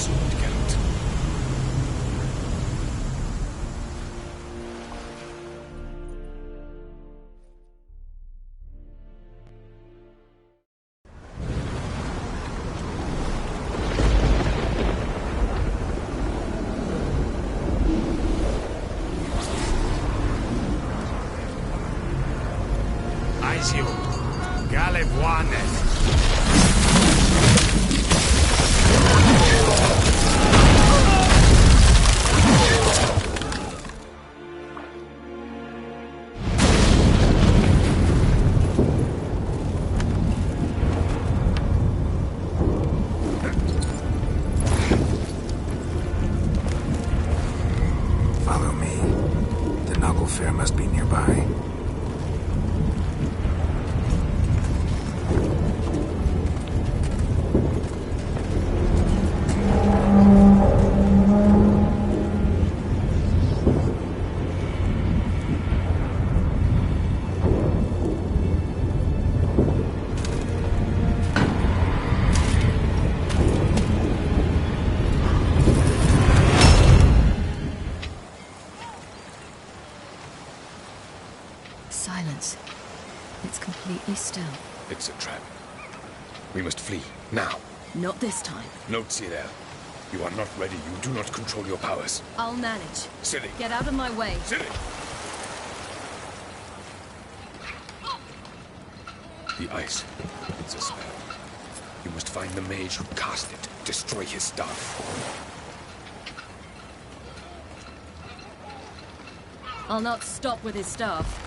sword, Geralt. Aizio, Galevuane. Follow me. The Knuckle Fair must be nearby. Silence. It's completely still. It's a trap. We must flee, now. Not this time. No, Cyril. You are not ready. You do not control your powers. I'll manage. Ciri! Get out of my way. Ciri! The ice. It's a spell. You must find the mage who cast it. Destroy his staff. I'll not stop with his staff.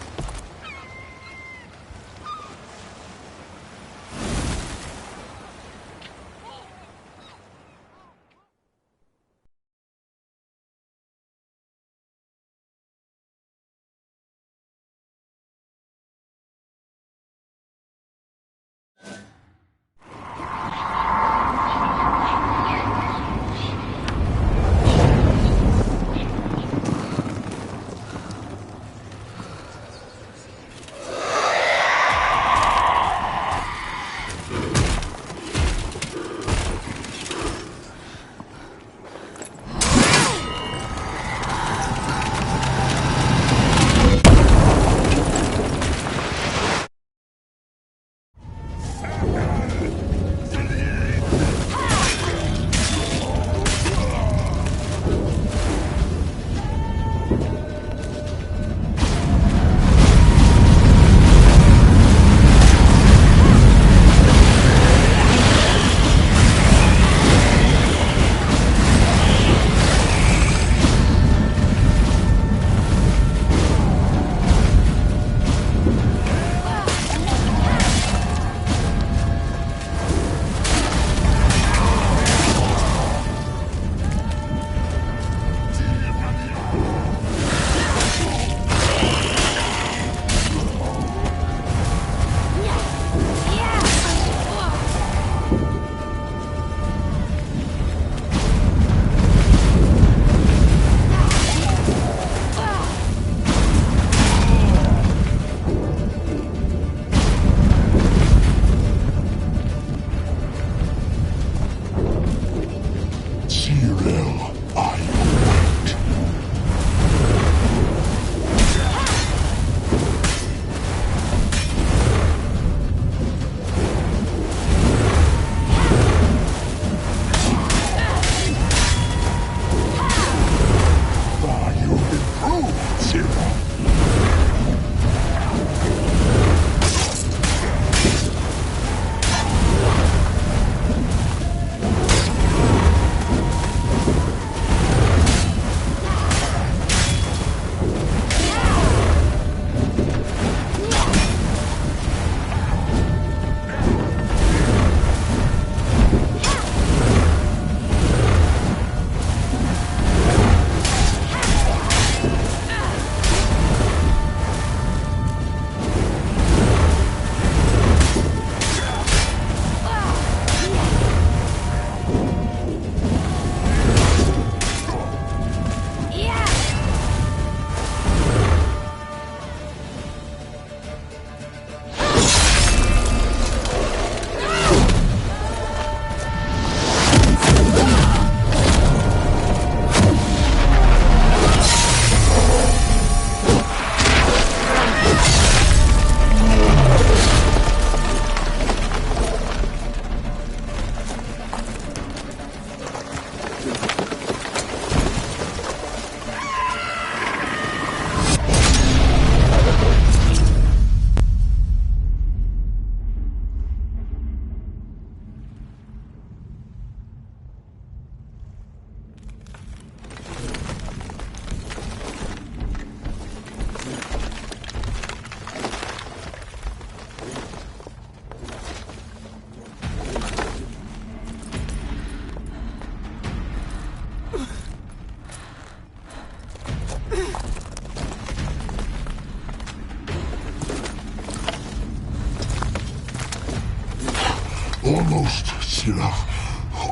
killer.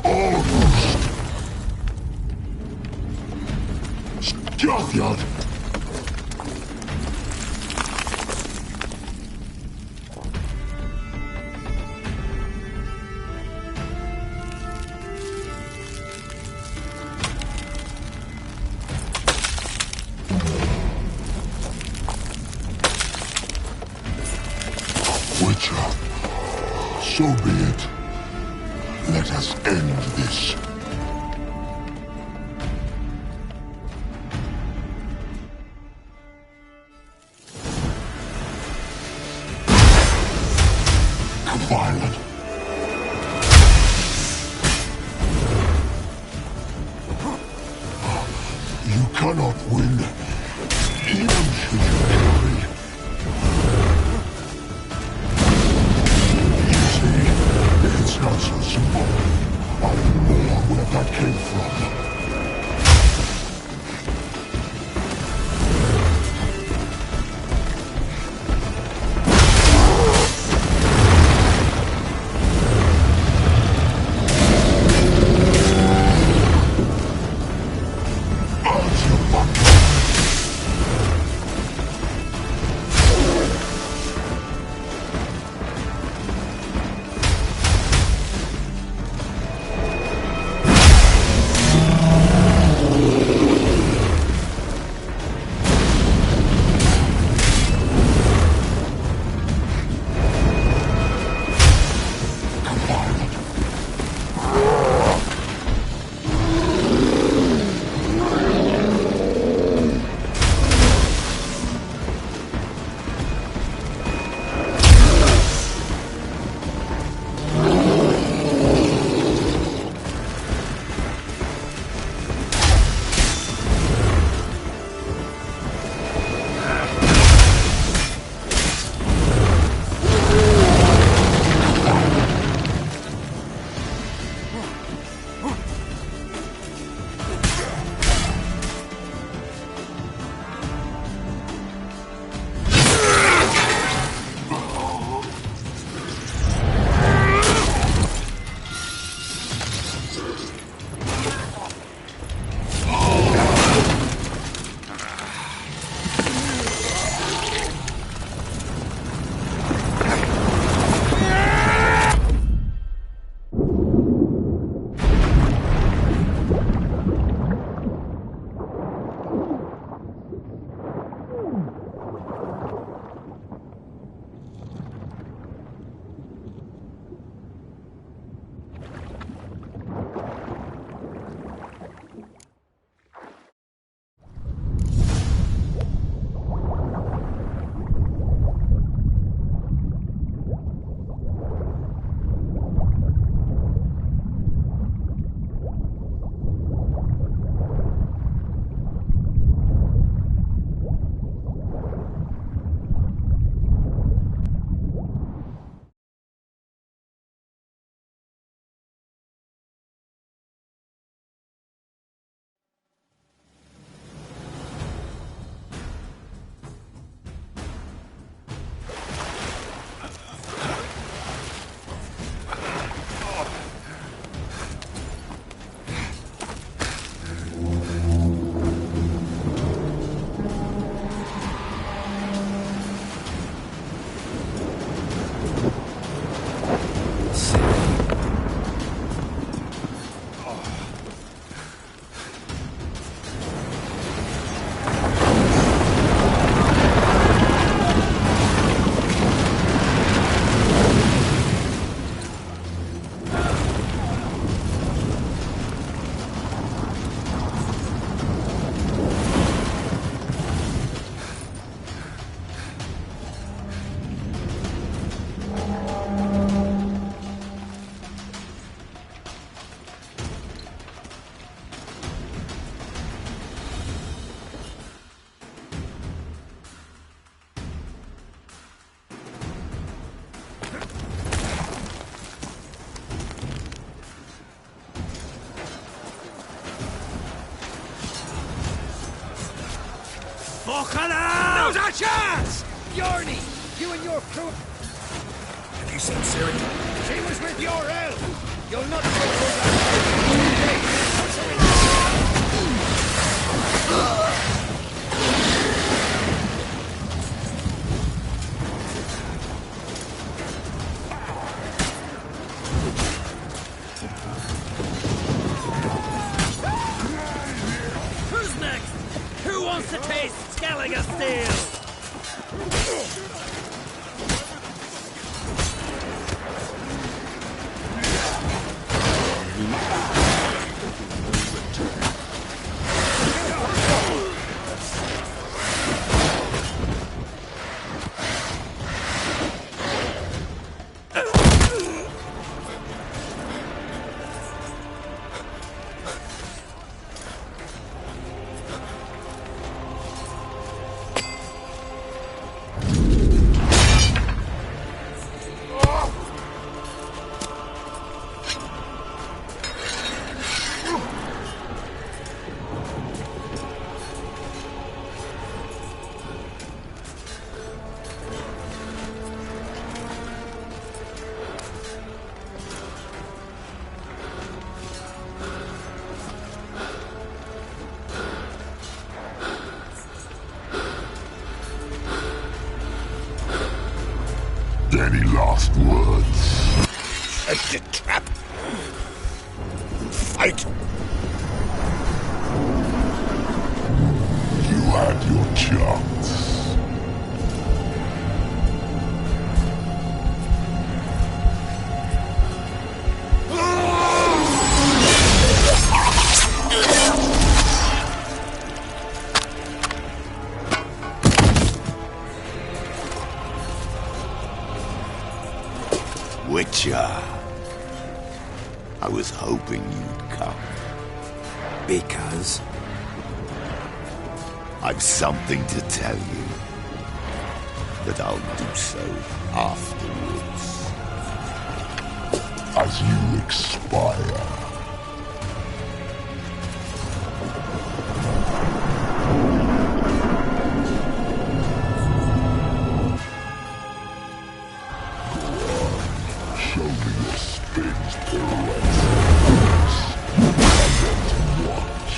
Almost. Scattered. Witcher, so be it. Let us end this. Violent. You cannot win, even should you carry. You see, it's not so simple. I know where that came from. Now's our chance! Bjarni, you and your crew... Have you seen Siri? She was with your elf! You'll not go over. Who's next? Who wants to taste Skelliger Steel? Any last words? Set the trap. Fight. You had your chance. Witcher. I was hoping you'd come. Because? I've something to tell you. But I'll do so afterwards. As you expire. Show me your spins, pirouettes, and then to watch.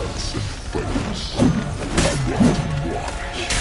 hands and face. I want to watch.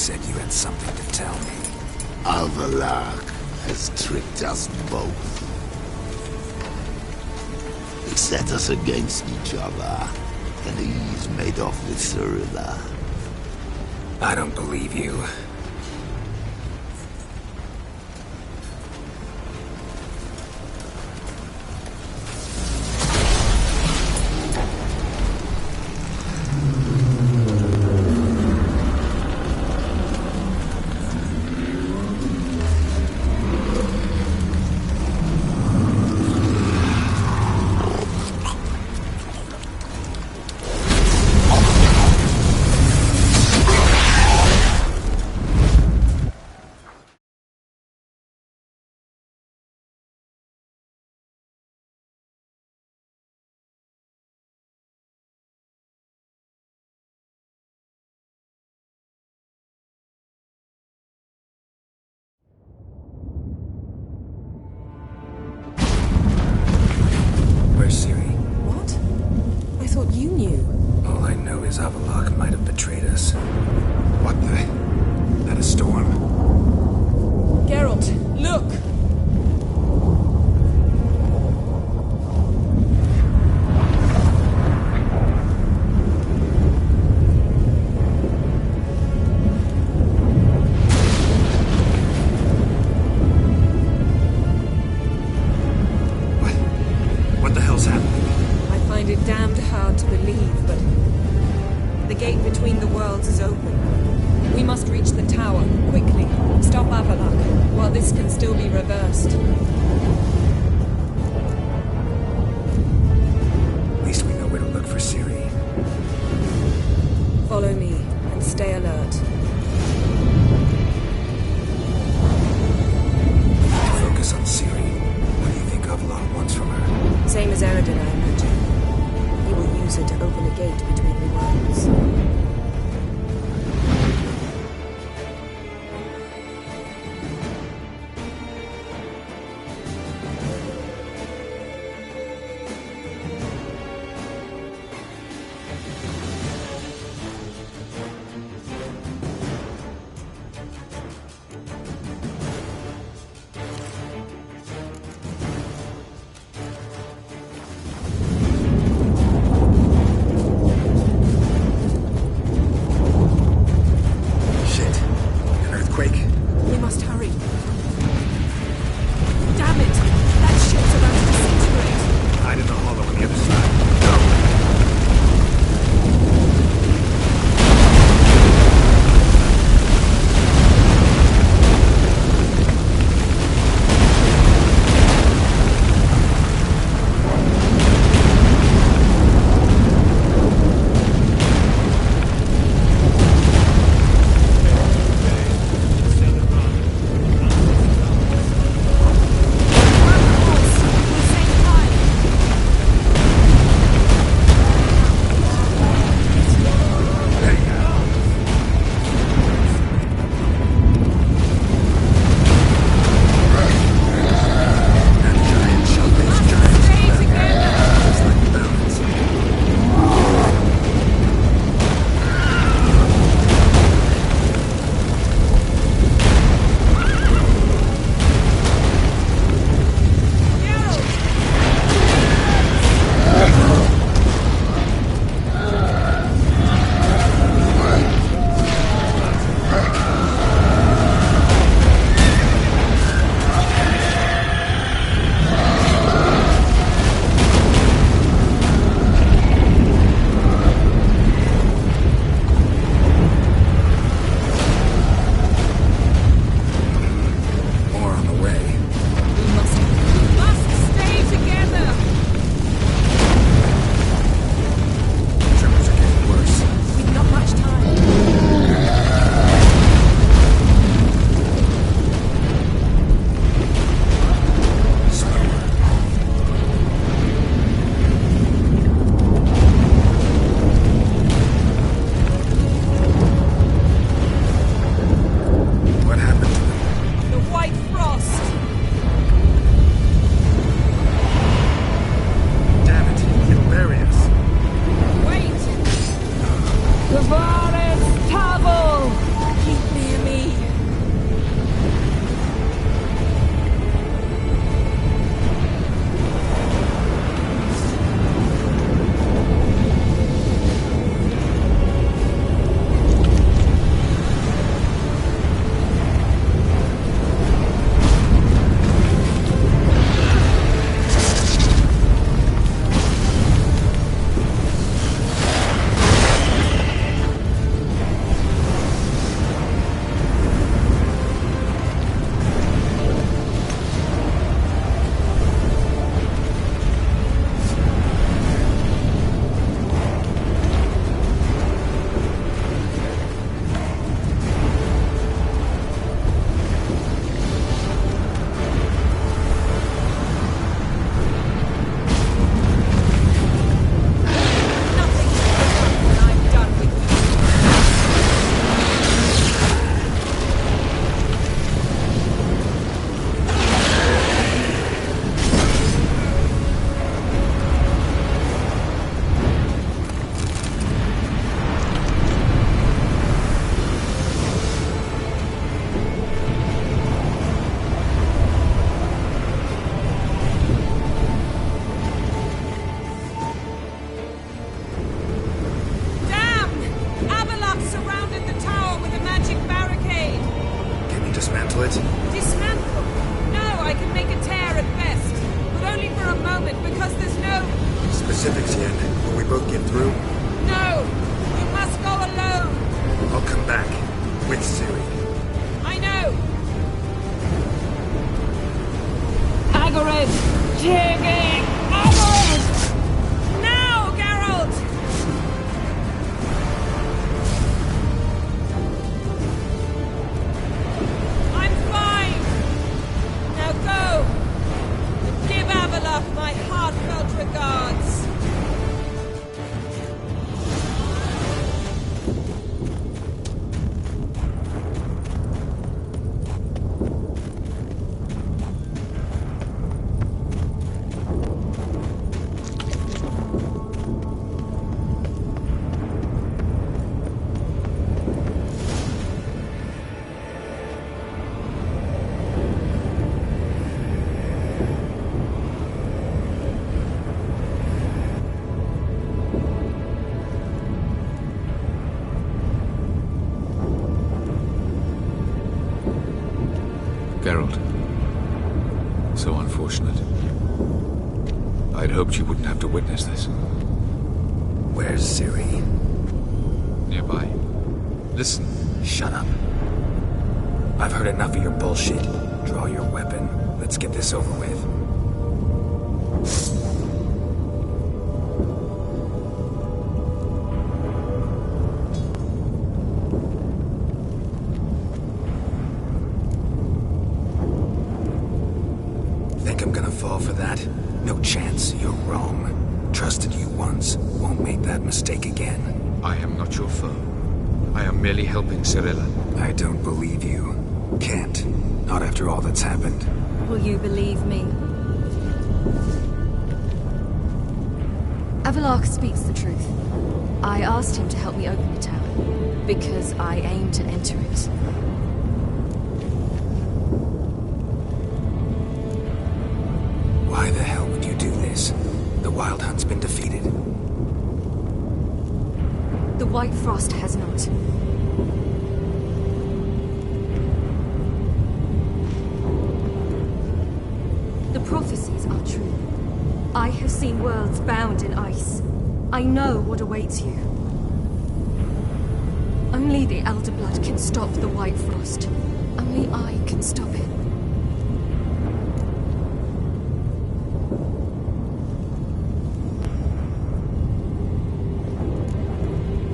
said you had something to tell me. Alvalag has tricked us both. He set us against each other, and he's made off with Cyrilla. I don't believe you. Where's Siri? What? I thought you knew. All I know is Avalok might have betrayed us. What the? That a storm? dismantle it? Dismantle? No, I can make a tear at best. But only for a moment, because there's no... Specifics, Yen. Will we both get through? No! You must go alone! I'll come back. With Siri. I know! Hagrid! Jiggy! Hagrid! Now, Geralt! I'm fine! Now go! And give Avalok my heartfelt regards! Geralt. So unfortunate. I'd hoped you wouldn't have to witness this. Where's Siri? Nearby. Listen. Shut up. I've heard enough of your bullshit. Draw your weapon. Let's get this over with. Think I'm gonna fall for that? No chance. You're wrong. Trusted you once. Won't make that mistake again. I am not your foe. I am merely helping Cirilla. I don't believe you. Can't. Not after all that's happened. Will you believe me? Avalok speaks the truth. I asked him to help me open the tower, because I aim to enter it. Why the hell would you do this? The Wild Hunt's been defeated. The White Frost has not. The prophecies are true. I have seen worlds bound in ice. I know what awaits you. Only the Elder Blood can stop the White Frost. Only I can stop it.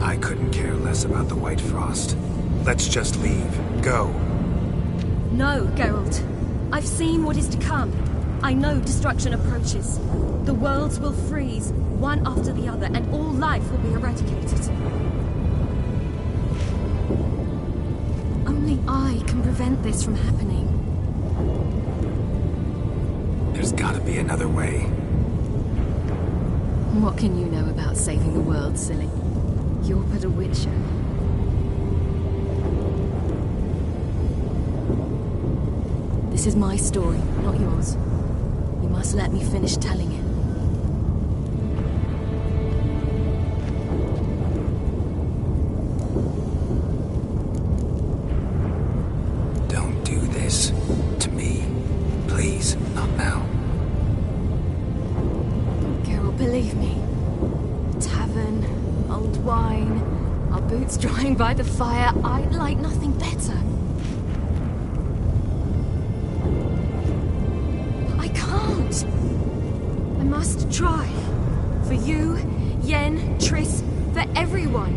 I couldn't care less about the White Frost. Let's just leave. Go. No, Geralt. I've seen what is to come. I know destruction approaches. The worlds will freeze, one after the other, and all life will be eradicated. Only I can prevent this from happening. There's gotta be another way. What can you know about saving the world, silly? You're but a witcher. This is my story, not yours. You must let me finish telling it. Don't do this. To me. Please, not now. Geralt, believe me. Tavern, old wine, our boots drying by the fire. I'd like nothing better. But I can't. I must try. For you, Yen, Triss, for everyone.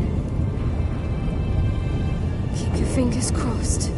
Keep your fingers crossed.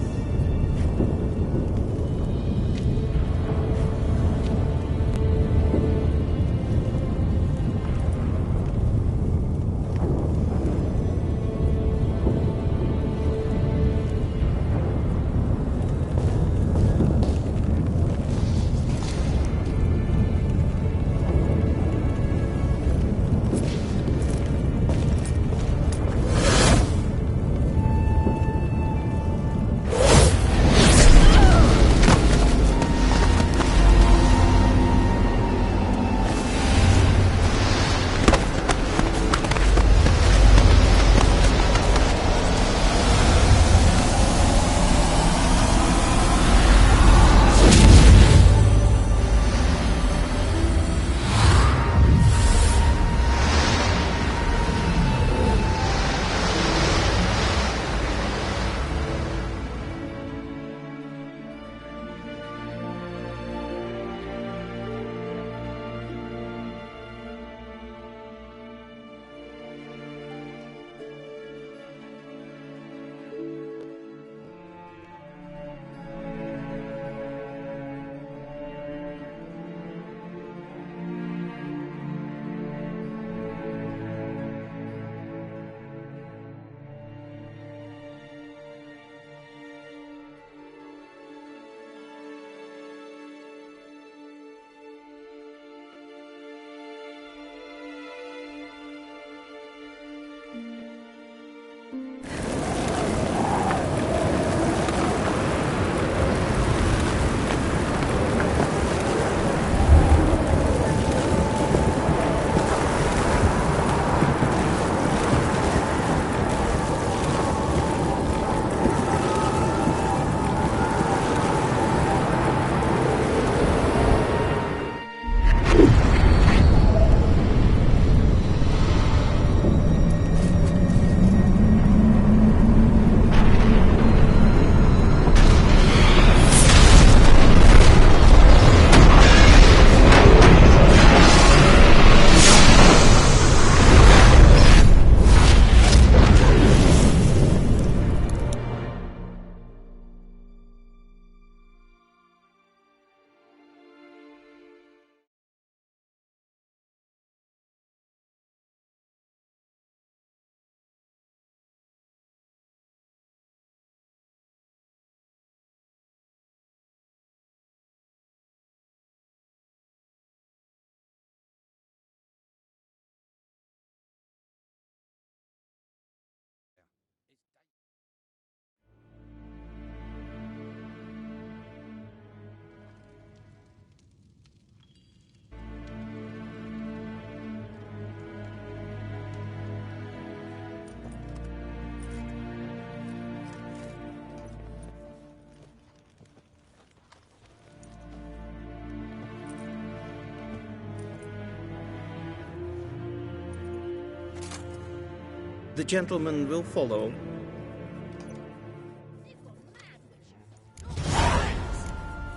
The gentleman will follow.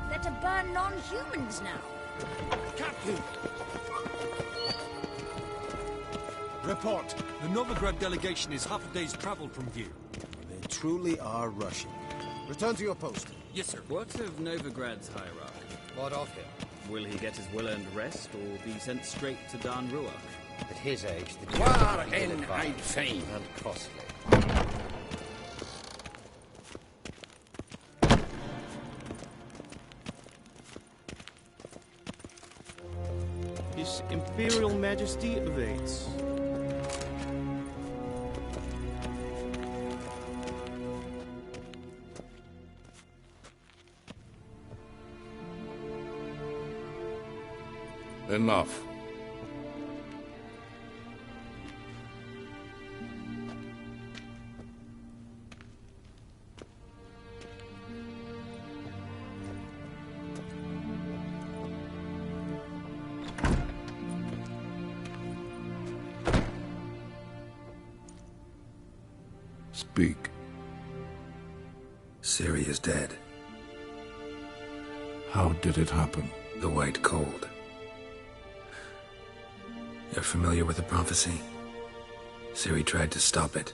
They're to burn non-humans now. Captain! Report. The Novigrad delegation is half a day's travel from view. They truly are rushing. Return to your post. Yes, sir. What of Novigrad's hierarchy? What of him? Will he get his well-earned rest, or be sent straight to Dan Ruach? At his age, the War journey in ill-advised and costly. His Imperial Majesty awaits. Enough. Speak. Ciri is dead. How did it happen? The White Cold. You're familiar with the prophecy? Ciri tried to stop it.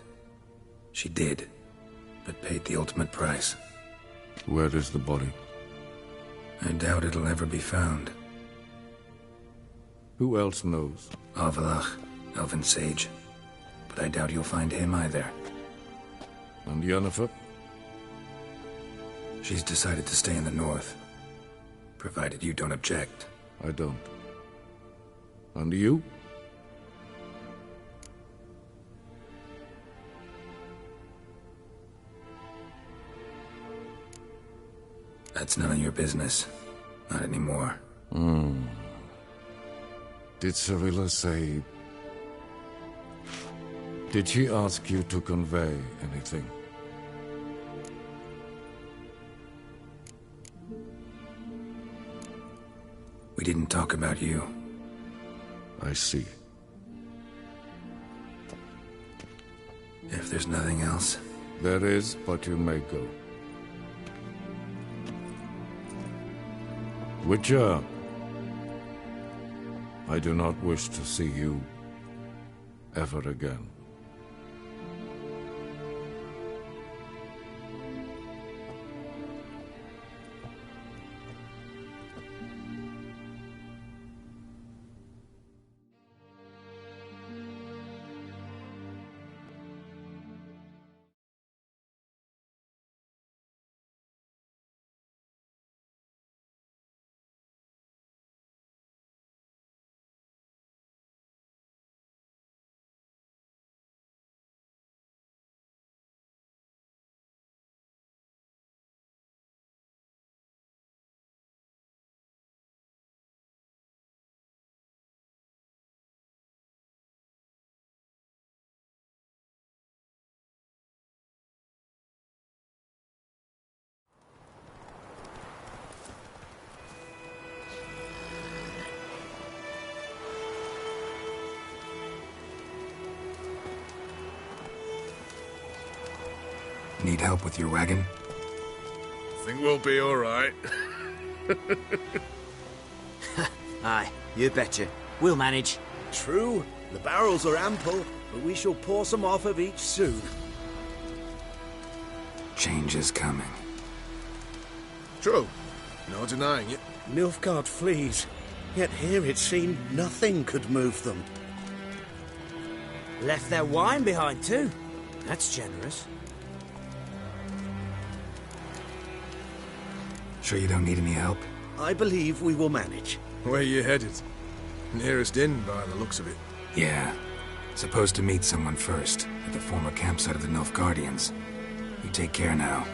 She did, but paid the ultimate price. Where is the body? I doubt it'll ever be found. Who else knows? Avalach, Elven Sage. But I doubt you'll find him either. And Yennefer? She's decided to stay in the north. Provided you don't object. I don't. And you? That's none of your business. Not anymore. Did Cirilla say... Did she ask you to convey anything? We didn't talk about you. I see. If there's nothing else... There is, but you may go. Witcher, I do not wish to see you ever again. Need help with your wagon? Think we'll be all right. Aye, you betcha. We'll manage. True. The barrels are ample, but we shall pour some off of each soon. Change is coming. True. No denying it. Nilfgaard flees, yet here it seemed nothing could move them. Left their wine behind too. That's generous. Sure you don't need any help? I believe we will manage. Where you headed? Nearest inn by the looks of it. Yeah. Supposed to meet someone first, at the former campsite of the Nilfgaardians. You take care now.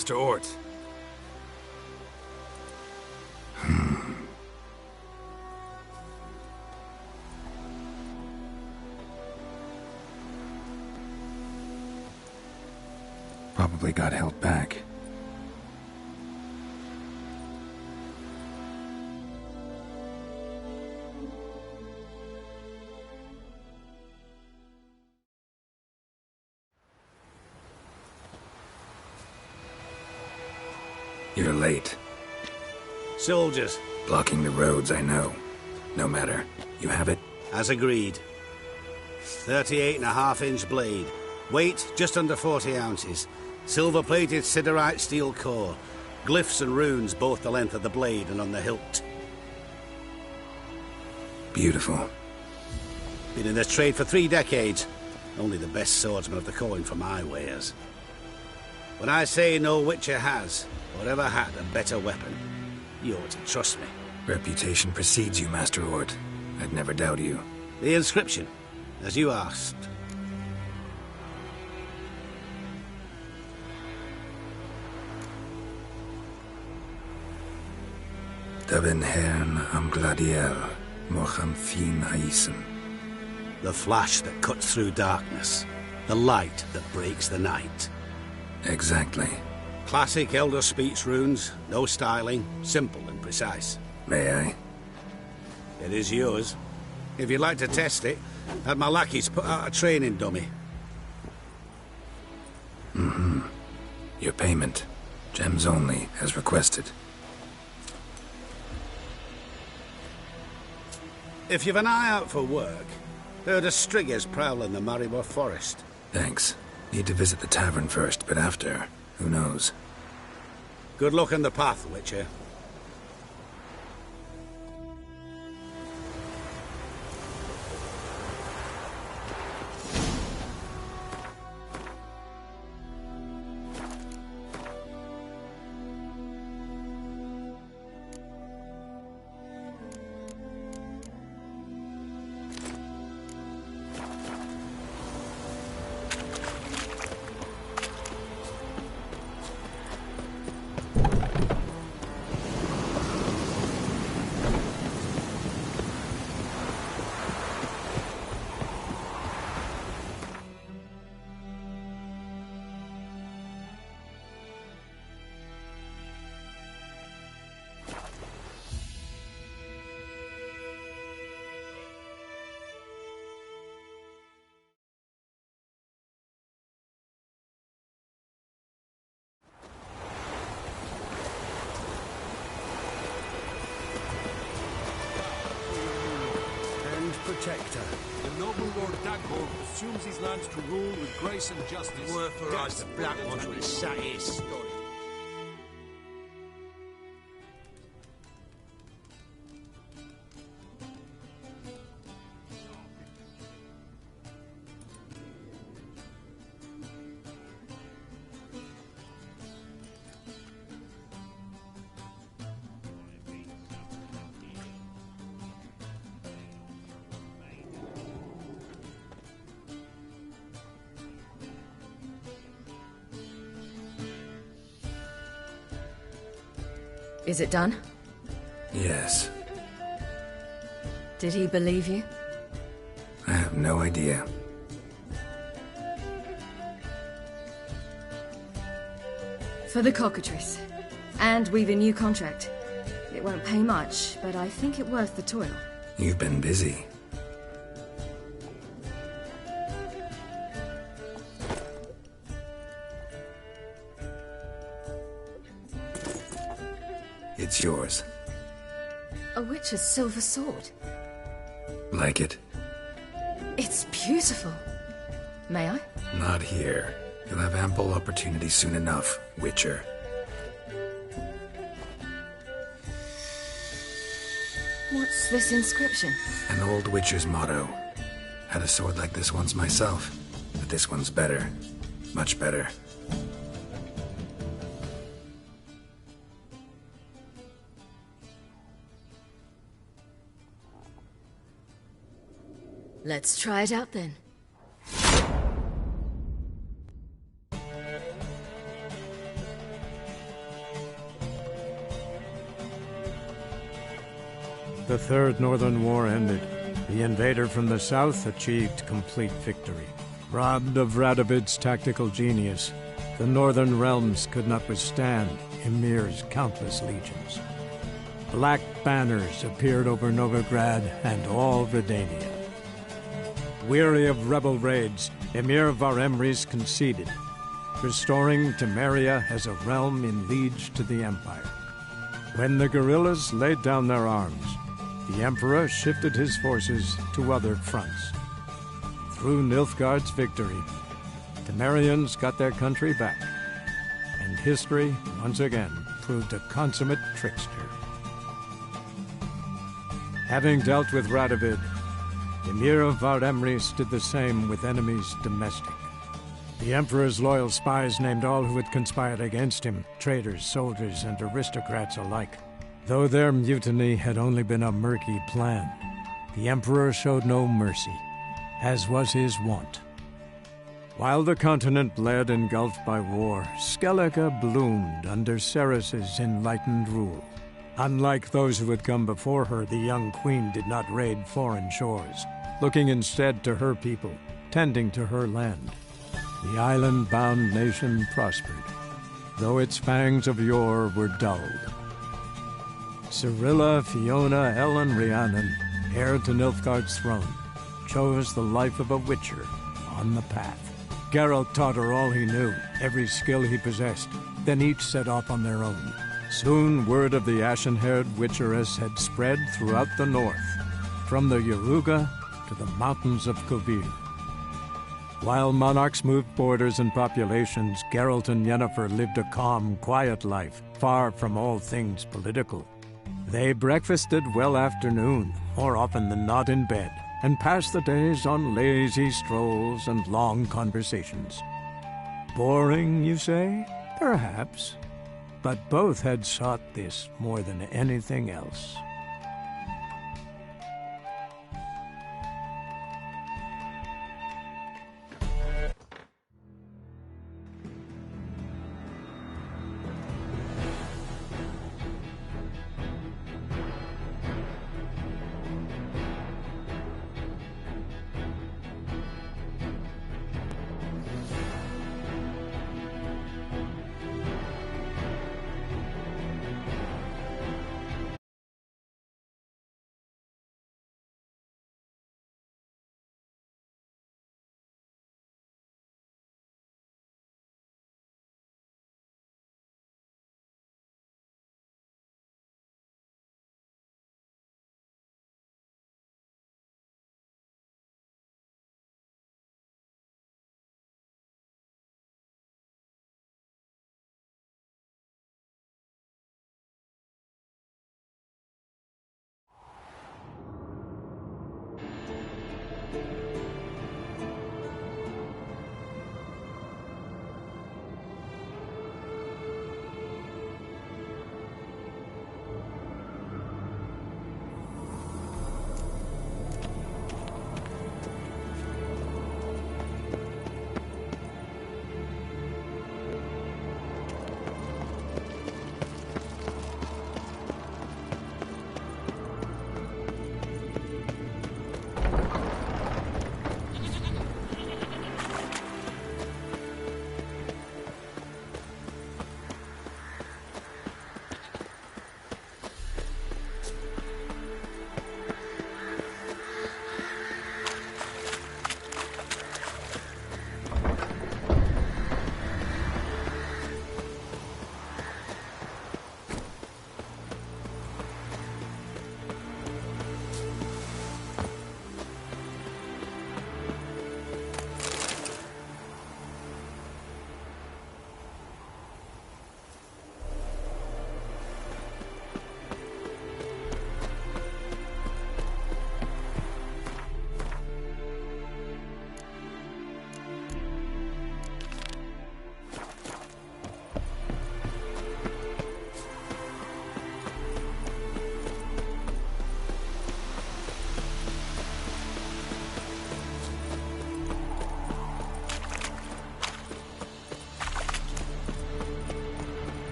Master Ort. Probably got held back. You're late. Soldiers. Blocking the roads, I know. No matter. You have it? As agreed. 38.5-inch blade. Weight, just under 40 ounces. Silver-plated siderite steel core. Glyphs and runes both the length of the blade and on the hilt. Beautiful. Been in this trade for 3 decades. Only the best swordsman of the coin for my wares. When I say no Witcher has, or ever had, a better weapon, you ought to trust me. Reputation precedes you, Master Ort. I'd never doubt you. The inscription, as you asked. Davin Hern am Gladiel, Mocham Fin Aisen. The flash that cuts through darkness. The light that breaks the night. Exactly. Classic Elder Speech runes, no styling, simple and precise. May I? It is yours. If you'd like to test it, had my lackeys put out a training dummy. Mm-hmm. Your payment. Gems only, as requested. If you've an eye out for work, heard of striggers prowling the Maribor forest. Thanks. Need to visit the tavern first, but after, who knows? Good luck on the path, Witcher. Protector. The noble Lord Dagor assumes his lands to rule with grace and justice. Worth for us, the black ones would have sat here stolid. Is it done? Yes. Did he believe you? I have no idea. For the cockatrice. And we've a new contract. It won't pay much, but I think it worth the toil. You've been busy. It's yours. A witch's silver sword. Like it? It's beautiful. May I? Not here. You'll have ample opportunity soon enough, Witcher. What's this inscription? An old Witcher's motto. Had a sword like this once myself, but this one's better. Much better. Let's try it out then. The Third Northern War ended. The invader from the south achieved complete victory. Robbed of Radovid's tactical genius, the northern realms could not withstand Ymir's countless legions. Black banners appeared over Novigrad and all Redania. Weary of rebel raids, Emir Varemris conceded, restoring Temeria as a realm in liege to the Empire. When the guerrillas laid down their arms, the Emperor shifted his forces to other fronts. Through Nilfgaard's victory, Temerians got their country back, and history once again proved a consummate trickster. Having dealt with Radovid, Emir of Varemris did the same with enemies domestic. The Emperor's loyal spies named all who had conspired against him, traitors, soldiers, and aristocrats alike. Though their mutiny had only been a murky plan, the Emperor showed no mercy, as was his wont. While the continent bled engulfed by war, Skellige bloomed under Ceres's enlightened rule. Unlike those who had come before her, the young queen did not raid foreign shores, looking instead to her people, tending to her land. The island-bound nation prospered, though its fangs of yore were dulled. Cyrilla, Fiona, Ellen, Rhiannon, heir to Nilfgaard's throne, chose the life of a witcher on the path. Geralt taught her all he knew, every skill he possessed, then each set off on their own. Soon word of the ashen-haired witcheress had spread throughout the north, from the Yaruga to the mountains of Kovir. While monarchs moved borders and populations, Geralt and Yennefer lived a calm, quiet life, far from all things political. They breakfasted well after noon, more often than not in bed, and passed the days on lazy strolls and long conversations. Boring, you say? Perhaps. But both had sought this more than anything else.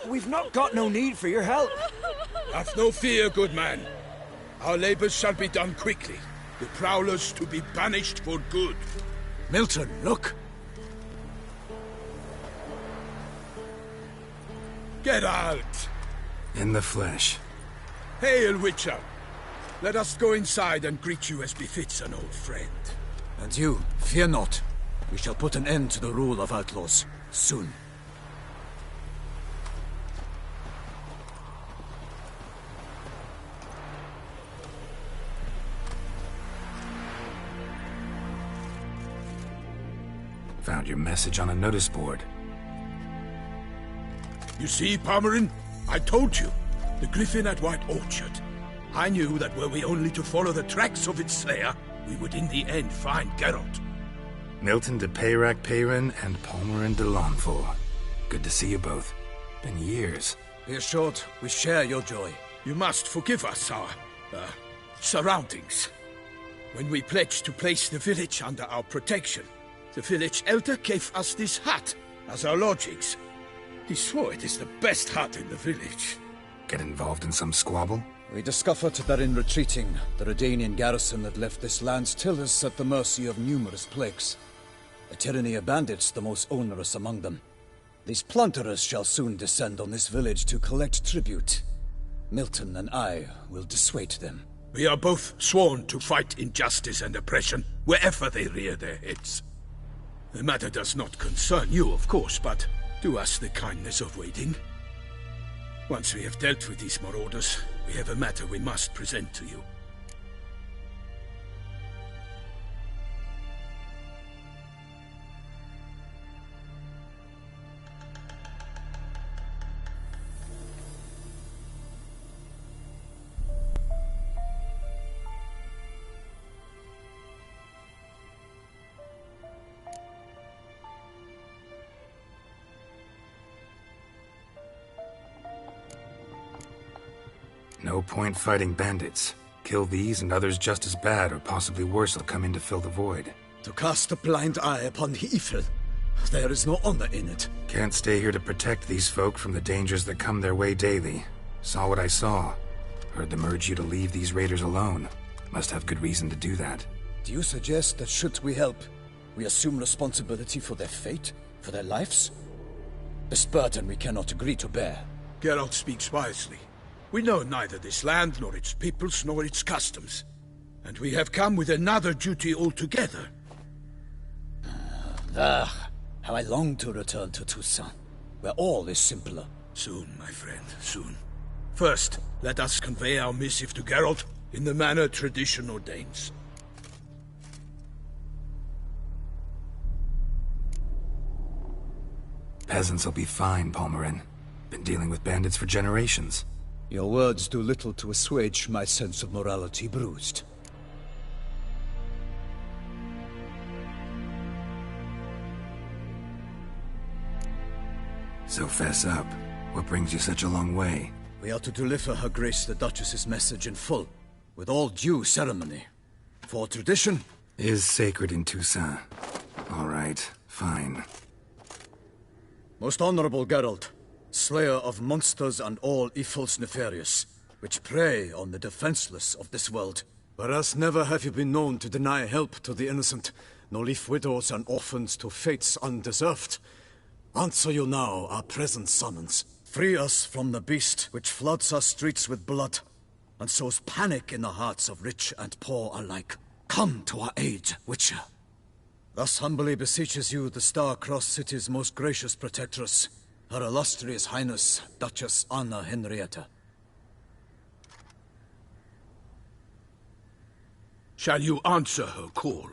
We've not got no need for your help. Have no fear, good man. Our labors shall be done quickly. The prowlers to be banished for good. Milton, look! Get out! In the flesh. Hail, Witcher! Let us go inside and greet you as befits an old friend. And you, fear not. We shall put an end to the rule of outlaws, soon. Found your message on a notice board. You see, Palmerin? I told you. The griffin at White Orchard. I knew that were we only to follow the tracks of its slayer, we would in the end find Geralt. Milton de Peyrac Peyrin and Palmerin de Lawnful. Good to see you both. Been years. Be assured, we share your joy. You must forgive us our, surroundings. When we pledged to place the village under our protection, the village elder gave us this hut as our lodgings. He swore it is the best hut in the village. Get involved in some squabble? We discovered that in retreating, the Redanian garrison had left this land's tillers at the mercy of numerous plagues. A tyranny of bandits, the most onerous among them. These plunderers shall soon descend on this village to collect tribute. Milton and I will dissuade them. We are both sworn to fight injustice and oppression wherever they rear their heads. The matter does not concern you, of course, but do us the kindness of waiting. Once we have dealt with these marauders, we have a matter we must present to you. No point fighting bandits. Kill these and others just as bad or possibly worse will come in to fill the void. To cast a blind eye upon the evil. There is no honor in it. Can't stay here to protect these folk from the dangers that come their way daily. Saw what I saw. Heard them urge you to leave these raiders alone. Must have good reason to do that. Do you suggest that should we help, we assume responsibility for their fate? For their lives? This burden we cannot agree to bear. Geralt speaks wisely. We know neither this land, nor its peoples, nor its customs. And we have come with another duty altogether. How I long to return to Toussaint, where all is simpler. Soon, my friend, soon. First, let us convey our missive to Geralt in the manner tradition ordains. Peasants will be fine, Palmerin. Been dealing with bandits for generations. Your words do little to assuage my sense of morality bruised. So fess up. What brings you such a long way? We are to deliver Her Grace the Duchess's message in full, with all due ceremony. For tradition is sacred in Toussaint. All right, fine. Most honorable Geralt, slayer of monsters and all evils nefarious, which prey on the defenseless of this world. Whereas never have you been known to deny help to the innocent, nor leave widows and orphans to fates undeserved. Answer you now our present summons. Free us from the beast which floods our streets with blood, and sows panic in the hearts of rich and poor alike. Come to our aid, Witcher. Thus humbly beseeches you the Star-Crossed City's most gracious protectress, Her Illustrious Highness, Duchess Anna Henrietta. Shall you answer her call?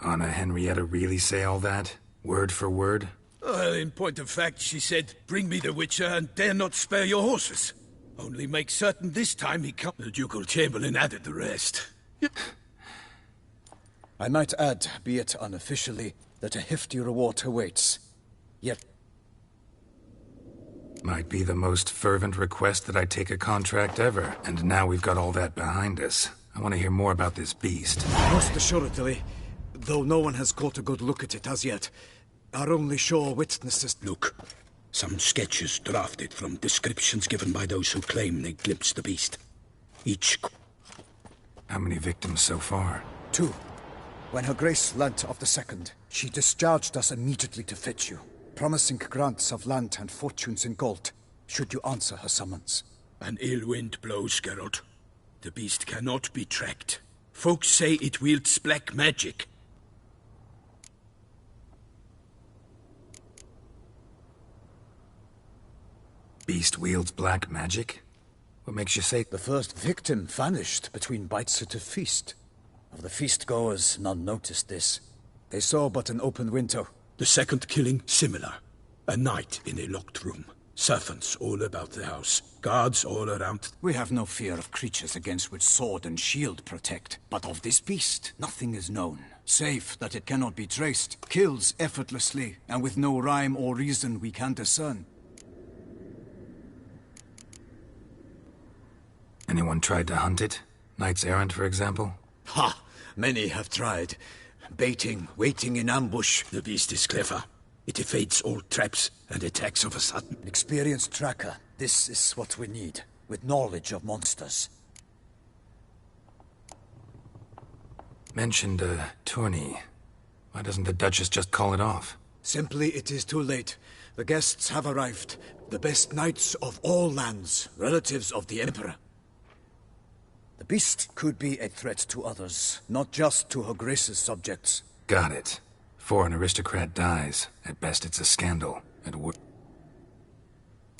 Anna Henrietta really say all that? Word for word? In point of fact, she said, "Bring me the Witcher and dare not spare your horses. Only make certain this time he comes." The Ducal Chamberlain added the rest. I might add, be it unofficially, that a hefty reward awaits. Yet... Might be the most fervent request that I take a contract ever, and now we've got all that behind us. I want to hear more about this beast. Most assuredly, though no one has caught a good look at it as yet. Our only sure witnesses... Look, some sketches drafted from descriptions given by those who claim they glimpsed the beast. Each... How many victims so far? 2. When Her Grace learnt of the second, she discharged us immediately to fetch you, promising grants of land and fortunes in gold, should you answer her summons. An ill wind blows, Geralt. The beast cannot be tracked. Folks say it wields black magic. Beast wields black magic? What makes you say... The first victim vanished between bites at a feast. Of the feast-goers, none noticed this. They saw but an open window. The second killing, similar. A night in a locked room. Servants all about the house. Guards all around. We have no fear of creatures against which sword and shield protect. But of this beast, nothing is known. Save that it cannot be traced, kills effortlessly, and with no rhyme or reason we can discern. Anyone tried to hunt it? Knights errant, for example? Ha! Many have tried. Baiting, waiting in ambush. The beast is clever. It evades all traps and attacks of a sudden. An experienced tracker. This is what we need, with knowledge of monsters. Mentioned a tourney. Why doesn't the Duchess just call it off? Simply, it is too late. The guests have arrived. The best knights of all lands, relatives of the Emperor. The beast could be a threat to others, not just to Her Grace's subjects. Got it. Before an aristocrat dies, at best it's a scandal. At worst...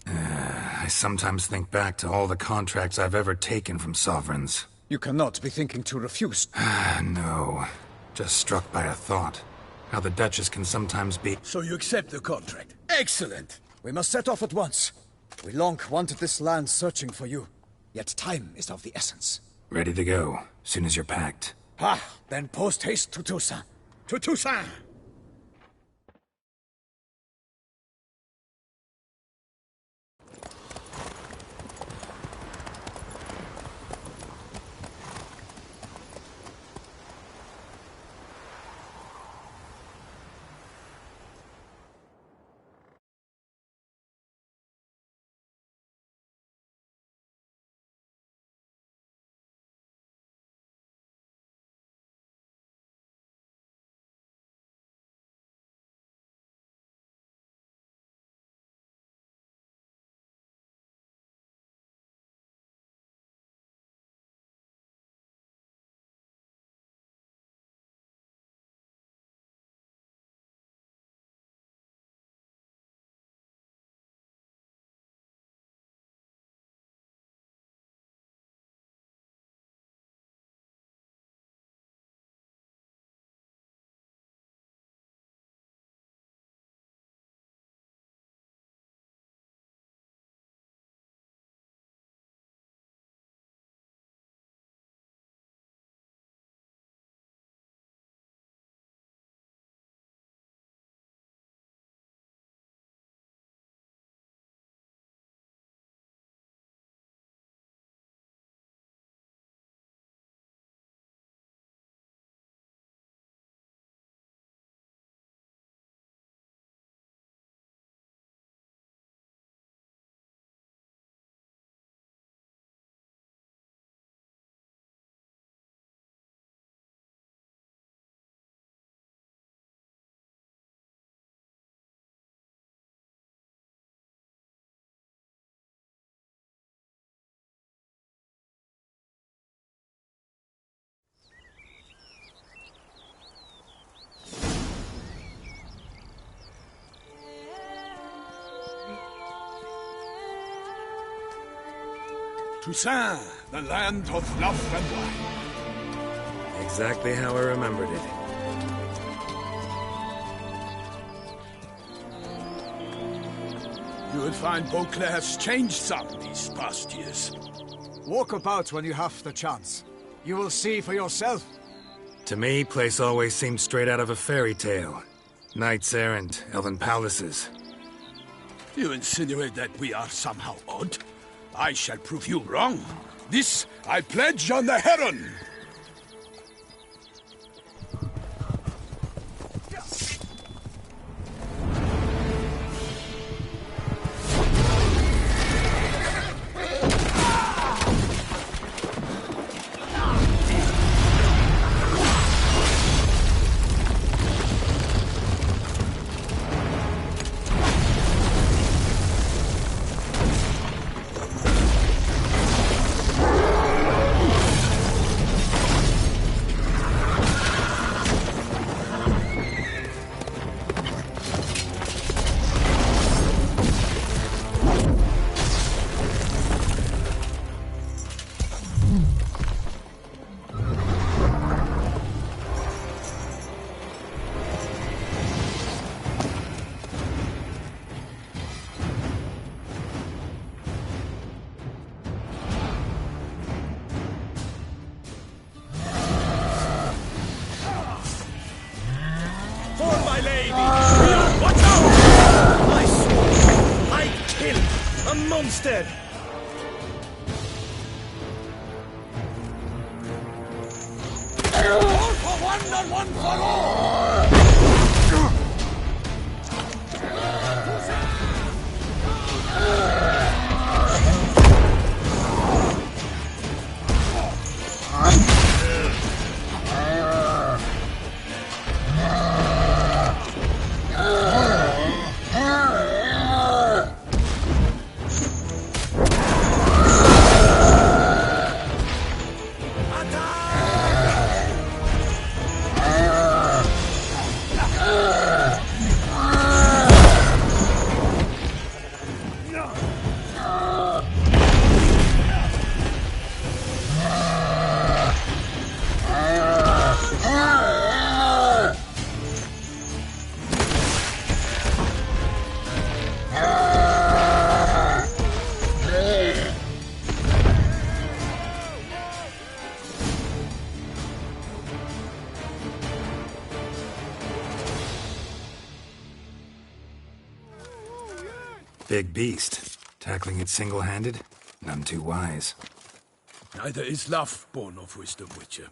I sometimes think back to all the contracts I've ever taken from sovereigns. You cannot be thinking to refuse. No. Just struck by a thought. How the Duchess can sometimes be... So you accept the contract. Excellent! We must set off at once. We long wanted this land searching for you. Yet time is of the essence. Ready to go, soon as you're packed. Then post-haste to Toussaint. To Toussaint! Toussaint, the land of love and wine. Exactly how I remembered it. You will find Beauclair's changed some these past years. Walk about when you have the chance. You will see for yourself. To me, place always seemed straight out of a fairy tale. Knights errant, elven palaces. You insinuate that we are somehow odd? I shall prove you wrong. This I pledge on the Heron. Monster! All for one and one for all! Big beast. Tackling it single-handed? None too wise. Neither is love born of wisdom, Witcher.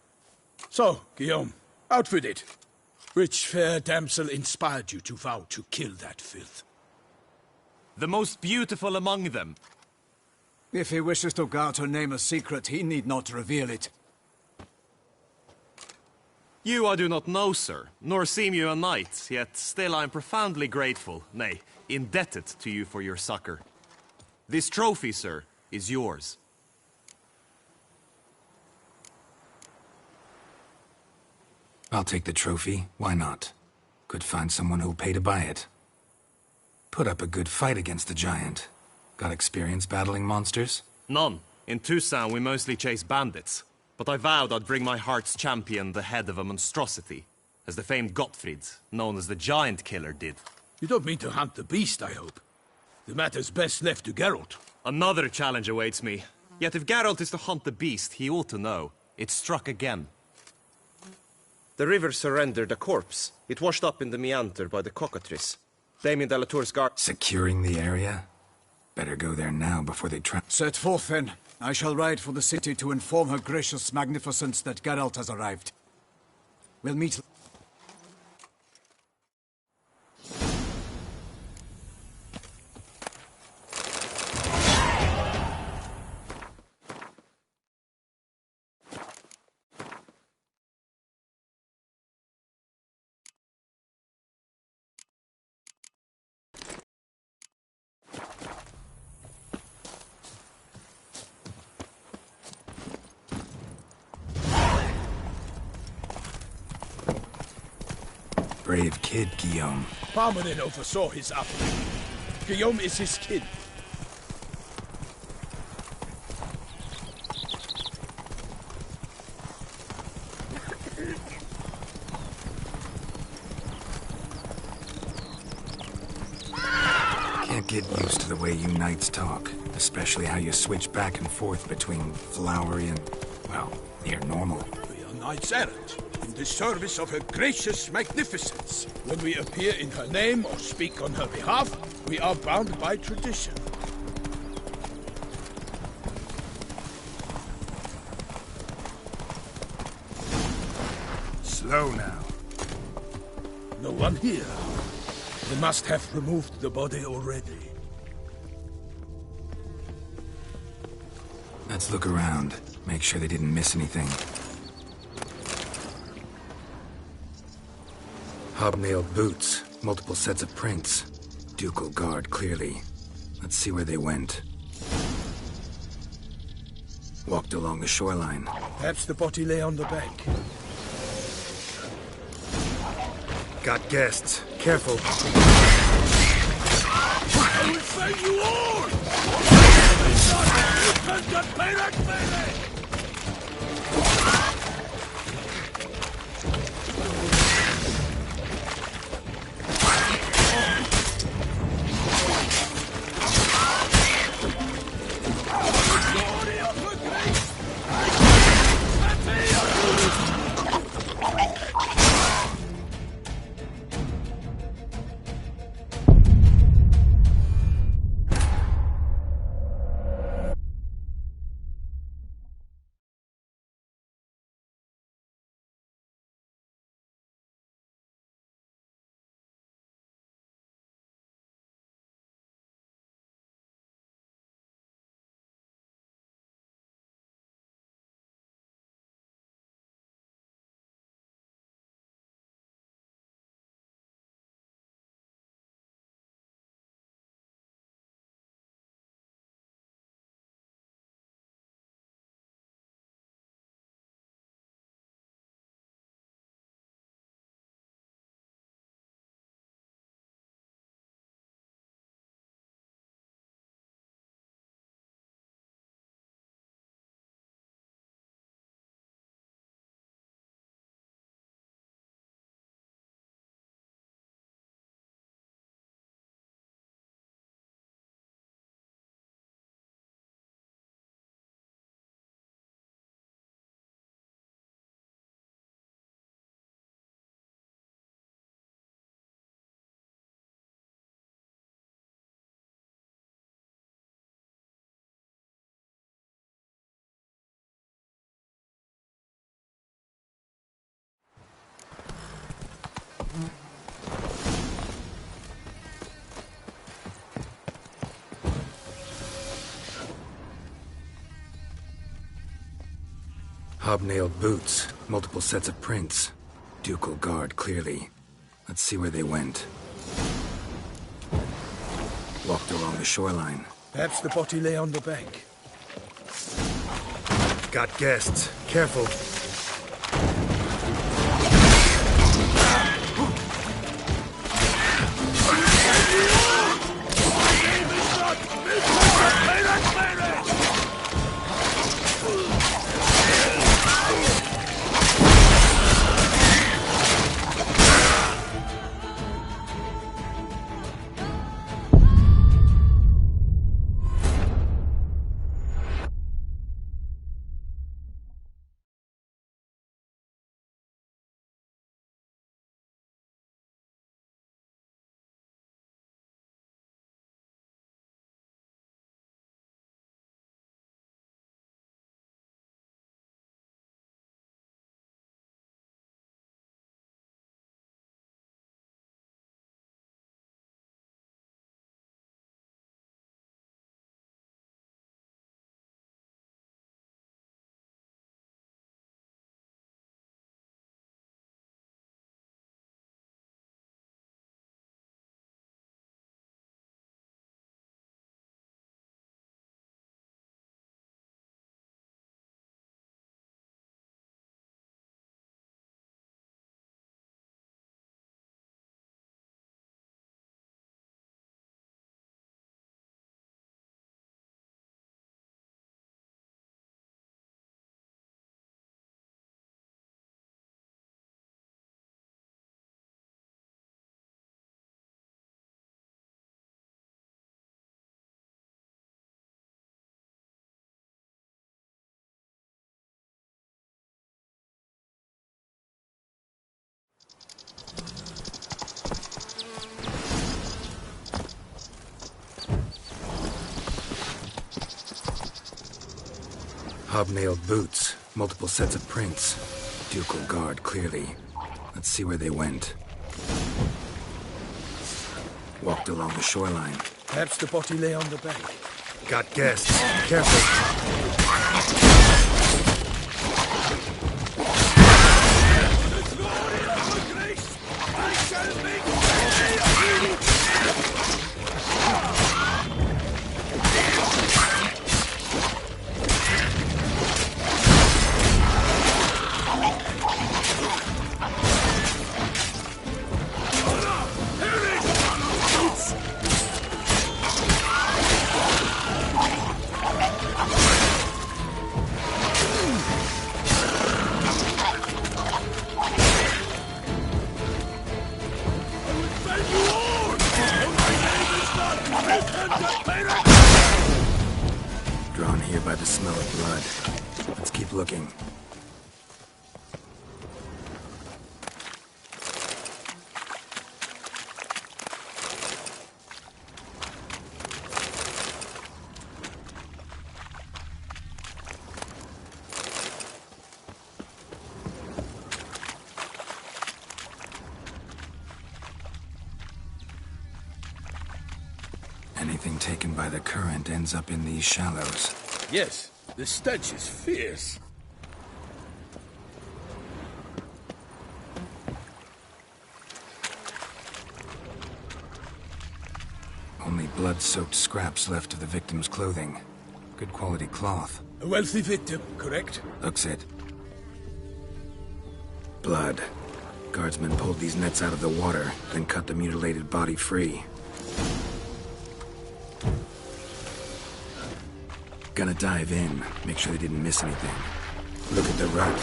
So, Guillaume, out with it. Which fair damsel inspired you to vow to kill that filth? The most beautiful among them. If he wishes to guard her name a secret, he need not reveal it. You I do not know, sir, nor seem you a knight, yet still I am profoundly grateful, nay, indebted to you for your succor. This trophy, sir, is yours. I'll take the trophy. Why not? Could find someone who'll pay to buy it. Put up a good fight against the giant. Got experience battling monsters? None. In Toussaint we mostly chase bandits. But I vowed I'd bring my heart's champion the head of a monstrosity, as the famed Gottfried, known as the Giant Killer, did. You don't mean to hunt the beast, I hope. The matter's best left to Geralt. Another challenge awaits me. Yet if Geralt is to hunt the beast, he ought to know. It struck again. The river surrendered a corpse. It washed up in the meander by the cockatrice. Damien de la Tour's guard... Securing the area? Better go there now before they try... Set forth, then. I shall ride for the city to inform her gracious magnificence that Geralt has arrived. We'll meet... Brave kid, Guillaume. Parmanin oversaw his upbringing. Guillaume is his kid. Can't get used to the way you knights talk, especially how you switch back and forth between flowery and, well, near normal. We are knights errant, in the service of her gracious magnificence. When we appear in her name or speak on her behalf, we are bound by tradition. Slow now. No one here. They must have removed the body already. Let's look around. Make sure they didn't miss anything. Hobnailed boots. Multiple sets of prints. Ducal guard, clearly. Let's see where they went. Walked along the shoreline. Perhaps the body lay on the bank. Got guests. Careful. I will save you all! Hobnailed boots. Multiple sets of prints. Ducal guard, clearly. Let's see where they went. Walked along the shoreline. Perhaps the body lay on the bank. Got guests. Careful. Hobnailed boots. Multiple sets of prints. Ducal guard, clearly. Let's see where they went. Walked along the shoreline. Perhaps the body lay on the bank. Got guests. Careful. Drawn here by the smell of blood. Let's keep looking. Anything taken by the current ends up in these shallows. Yes, the stench is fierce. Only blood-soaked scraps left of the victim's clothing. Good quality cloth. A wealthy victim, correct? Looks it. Blood. Guardsmen pulled these nets out of the water, then cut the mutilated body free. Gonna dive in, make sure they didn't miss anything. Look at the rut.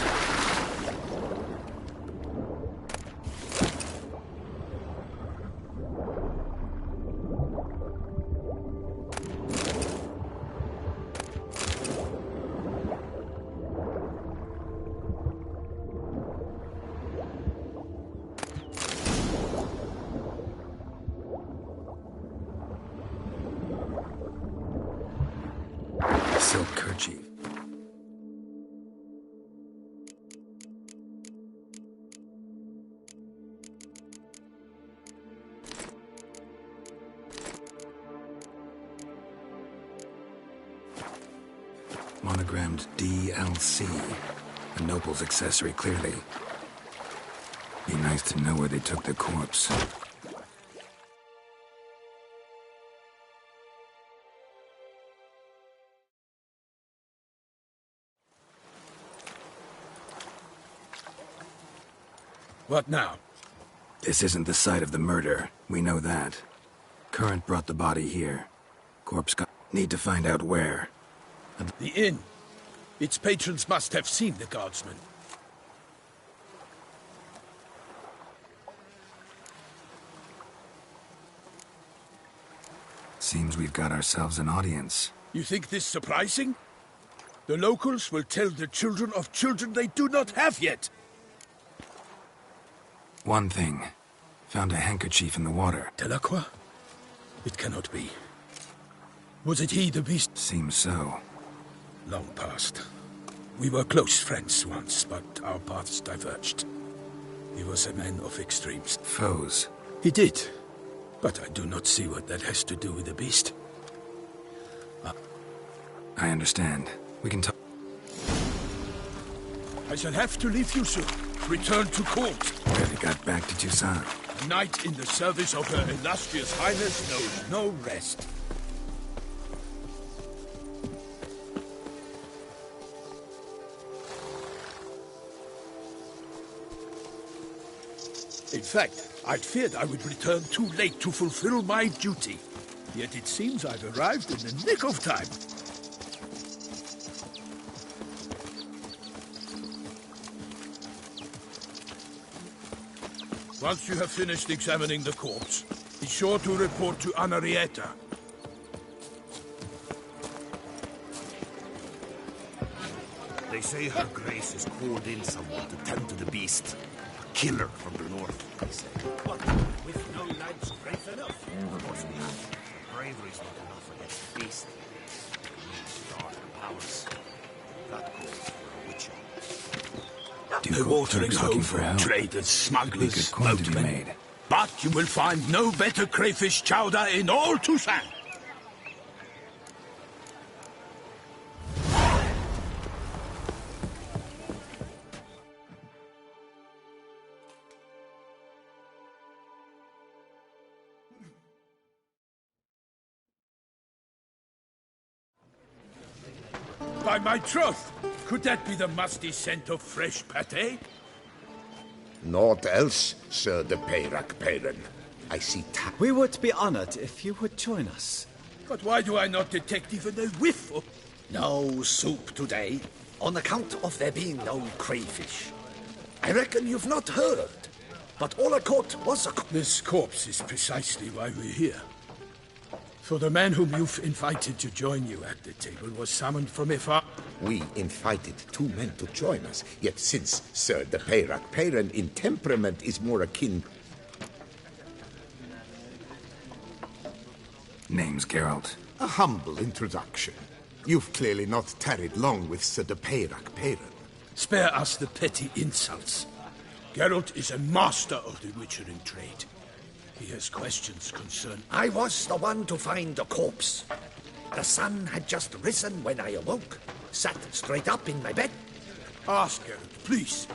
Silk kerchief. Monogrammed DLC. A noble's accessory, clearly. Be nice to know where they took the corpse. What now? This isn't the site of the murder. We know that. Current brought the body here. Corpse got... Need to find out where. The inn. Its patrons must have seen the guardsman. Seems we've got ourselves an audience. You think this surprising? The locals will tell the children of children they do not have yet. One thing. Found a handkerchief in the water. Delacroix? It cannot be. Was it he, the beast? Seems so. Long past. We were close friends once, but our paths diverged. He was a man of extremes. Foes? He did. But I do not see what that has to do with the beast. I understand. We can talk. I shall have to leave you soon. Return to court. Barely got back to Toussaint. A knight in the service of Her Illustrious Highness knows no rest. In fact, I'd feared I would return too late to fulfill my duty. Yet it seems I've arrived in the nick of time. Once you have finished examining the corpse, be sure to report to Anarietta. They say Her Grace has called in someone to tend to the beast. A killer from the north, they say. What? With no lads brave enough? Of course we have. But bravery's not enough against the beast. It needs dark powers. That calls for a witch hunt. The watering hole for traders, smugglers, good coin to be boatmen. made. But you will find no better crayfish chowder in all Toussaint. By my troth, could that be the musty scent of fresh pâté? Naught else, Sir de Peyrac-Peyran. I see We would be honored if you would join us. But why do I not detect even a whiff of... No soup today, on account of there being no crayfish. I reckon you've not heard, but all I caught was a... This corpse is precisely why we're here. For the man whom you've invited to join you at the table was summoned from afar. We invited two men to join us, yet since Sir de Peyrac-Peyran in temperament is more akin... Name's Geralt. A humble introduction. You've clearly not tarried long with Sir de Peyrac-Peyran. Spare us the petty insults. Geralt is a master of the witchering trade. He has questions concerned. I was the one to find the corpse. The sun had just risen when I awoke. Sat straight up in my bed. Ask Geralt, please.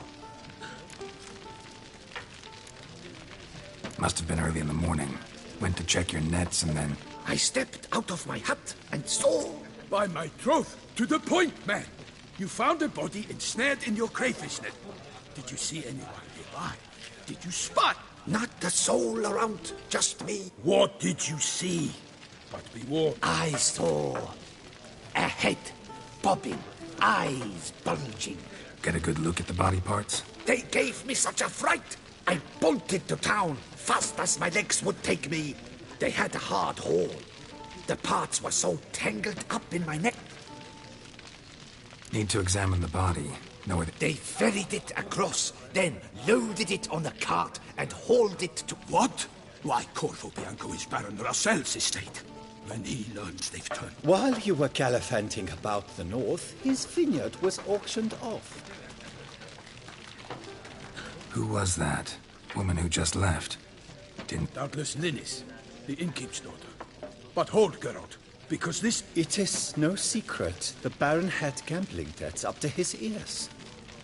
Must have been early in the morning. Went to check your nets and then... I stepped out of my hut and saw... By my troth, to the point, man. You found a body ensnared in your crayfish net. Did you see anyone nearby? Did you spot? Not a soul around, just me. What did you see? But be warned. I saw a head bobbing, eyes bulging. Get a good look at the body parts? They gave me such a fright. I bolted to town, fast as my legs would take me. They had a hard haul. The parts were so tangled up in my neck. Need to examine the body. Know where They ferried it across, then loaded it on a cart and hauled it to... What? Why, Corvo Bianco is Baron Russell's estate. When he learns they've turned... While you were gallivanting about the north, his vineyard was auctioned off. Who was that? Woman who just left? Didn't... Doubtless Ninnis, the innkeep's daughter. But hold, Geralt, because this... It is no secret. The Baron had gambling debts up to his ears.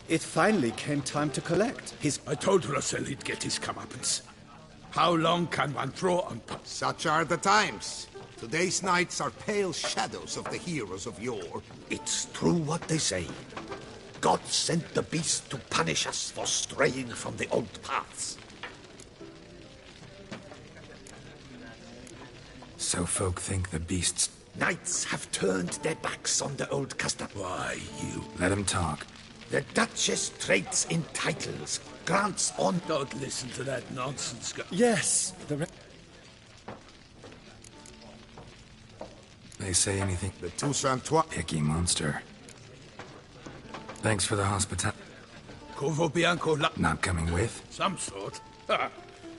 It finally came time to collect. I told Russell he'd get his comeuppance. How long can one throw on... Such are the times. Today's knights are pale shadows of the heroes of yore. It's true what they say. God sent the beast to punish us for straying from the old paths. So folk think the beasts... Knights have turned their backs on the old custom. Why, you... Let him talk. The Duchess trades in titles, grants on... Don't listen to that nonsense, Yes, They say anything... The Toussaint-Trois... Icky monster. Thanks for the hospitality. Corvo Bianco... Not coming with? Some sort. Ha!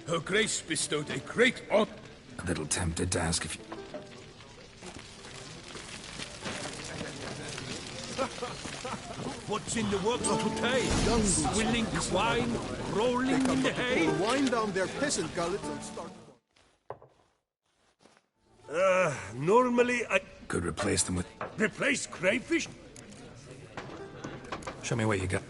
Her Grace bestowed a great honor... A little tempted to ask if you... What's in the works today? Swilling wine, rolling in the hay? Wind down their peasant gullets and start... Normally I... Could replace them with... Replace crayfish? Show me what you got.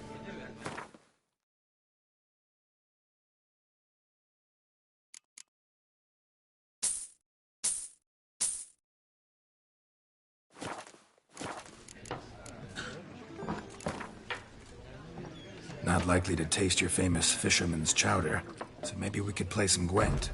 Not likely to taste your famous fisherman's chowder, so maybe we could play some Gwent.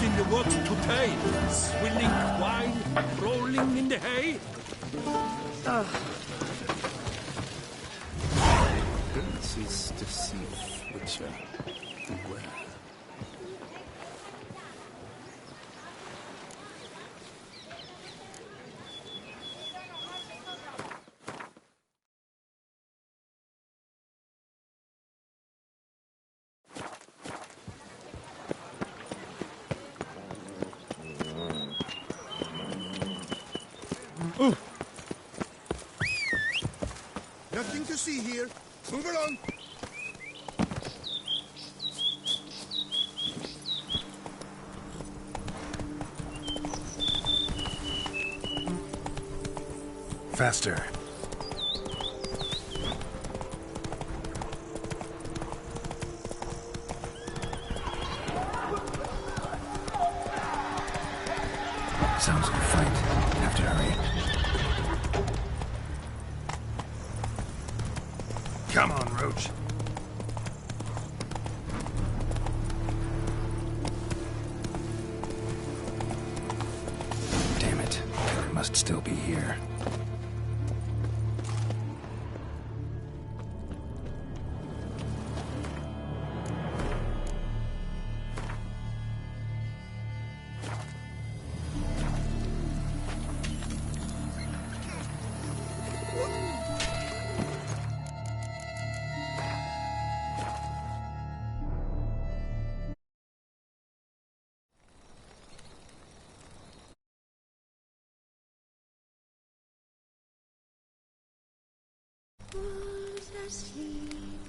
in the woods today? Swilling wine, rolling in the hay? This is deceit, Witcher. Beware. Nothing to see here. Move along. Faster. Sounds like a fight. Have to hurry. Come on, Roach. Damn it. It must still be here. Was asleep